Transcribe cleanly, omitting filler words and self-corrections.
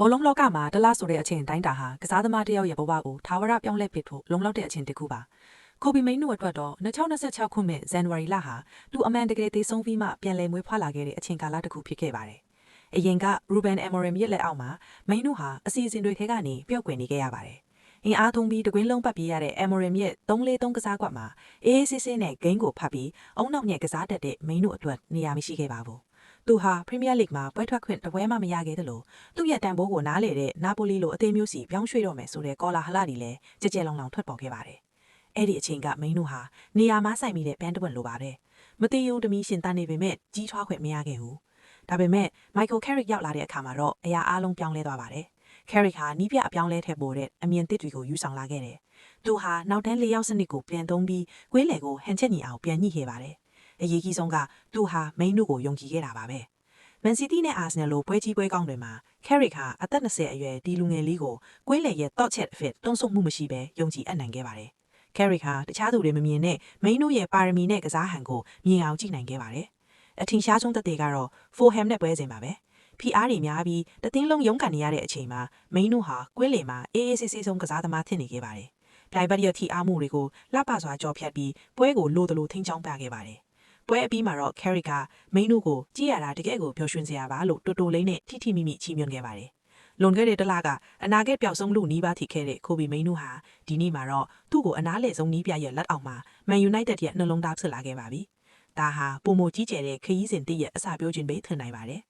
ဘောလုံးလောကမှာတလားဆိုတဲ့အချိန်တိုင်းတာဟာကစားသမားတယောက်ရဲ့ဘဝကိုထာဝရပြောင်းလဲပစ်ဖို့လုံလောက်တဲ့အချိန်တစ်ခုပါကိုဘီမိန်နုအတွက်တော့2026ခုနှစ်ဇန်နဝါရီလဟာသူအမှန်တကယ်သေဆုံးပြီးမှပြန်လည်မွေးဖွားလာခဲ့တဲ့အချိန်ကာလတစ်ခုဖြစ်ခဲ့ပါတယ်အရင်ကရူဘန်အမေရမ်ရဲ့လက်အောက်မှာမိန်နုဟာအစီအစဉ်တွေထဲကနေပျောက်ကွယ်နေခဲ့ရပါတယ်အင်အားသုံးပြီးတကွင်းလုံးပတ်ပြေးရတဲ့အမေရမ်ရဲ့3-4-3ကစားကွက်မှာအေးအေးဆေးဆေးနဲ့ဂိမ်းကိုဖတ်ပြီးအုံနောက်ညက်ကစားတတ်တဲ့မိန်နုအတွက်နေရာမရှိခဲ့ပါဘူးသူဟာပရီးမီးယားလိဂ်မှာပွဲထွက်ခွင့်တပွဲမှမရခဲ့သလိုသူ့ရဲ့တန်ဖိုးကိုနားလေတဲ့နာပိုလီလိုအသင်းမျိုးစီပြောင်းရွှေ့တော့မယ်ဆိုတဲ့ကော်လာဟလတွေလည်းကြဲကြဲလောင်လောင်ထွက်ပေါ်ခဲ့ပါတယ်။အဲ့ဒီအချိန်ကမိန်နုဟာနေရာမဆိုင်မိတဲ့ပန်းတပွက်လိုပါပဲ။မတိယုံတမီရှင်တန်နေပေမဲ့ကြီးထွားခွင့်မရခဲ့ဘူး။ဒါပေမဲ့မိုက်ကယ်ကက်ရစ်ရောက်လာတဲ့အခါမှာတော့အရာအလုံးပြောင်းလဲသွားပါတယ်။ကက်ရစ်ဟာနီးပြအပြောင်းလဲထက်ပိုတဲ့အမြင်သစ်တွေကိုယူဆောင်လာခဲ့တယ်။သူဟာနောက်တန်း၄ယောက်စနစ်ကိုပြန်သုံးပြီးကွေးလေကိုဟန်ချက်ညီအောင်ပြန်ညှိခဲ့ပါတယ်။အရေးကြီးဆုံးကသူဟာမိန်နုကိုယုံကြည်ခဲ့တာပါပဲ။မန်စီးတီးနဲ့အာဆင်နယ်လိုပွဲကြီးပွဲကောင်းတွေမှာကက်ရစ်ဟာအသက်20အရွယ်ဒီလူငယ်လေးကိုကွေးလေရဲ့တော့ချက်အဖြစ်တွန်းဆုတ်မှုမရှိဘဲယုံကြည်အပ်နိုင်ခဲ့ပါတယ်။ကက်ရစ်ဟာတခြားသူတွေမမြင်တဲ့မိန်နုရဲ့ပါရမီနဲ့ကစားဟန်ကိုမြင်အောင်ကြည့်နိုင်ခဲ့ပါတယ်။အထင်ရှားဆုံးသက်သေကတော့ဖိုဟမ်နဲ့ပွဲစဉ်ပါပဲ။ PR တွေများပြီးတသင်းလုံးရုန်းကန်နေရတဲ့အချိန်မှာမိန်နုဟာကွေးလေမှာအေးအေးဆေးဆေးဆုံးကစားသမားဖြစ်နေခဲ့ပါတယ်။ပြိုင်ဘက်ရဲ့ထီအားမှုတွေကိုလှပစွာကြော်ဖြတ်ပြီးပွဲကိုလိုတလိုထိန်းချောင်းပြခဲ့ပါတယ်။ပွဲအပြီးမှာတော့ကက်ရစ်ကမိန်နုကိုကြည့်ရတာတကယ်ကိုပျော်ရွှင်စရာပါလို့တိုတိုလေးနဲ့ထိထိမိမိချီးမြှင့်ခဲ့ပါတယ်။လွန်ခဲ့တဲ့တစ်လကအနာဂတ်ပျောက်ဆုံးလို့နီးပါးထိခဲ့တဲ့ကိုဘီမိန်နုဟာဒီနေ့မှာတော့သူ့ကိုအနားလေဆုံးနီးပြရဲ့လက်အောက်မှာမန်ယူနိုက်တက်ရဲ့နှလုံးသားဖြစ်လာခဲ့ပါပြီ။ဒါဟာပုံမကြီးကျယ်တဲ့ခရီးစဉ်တည့်ရဲ့အစာပြိုးခြင်းပဲထင်နိုင်ပါတယ်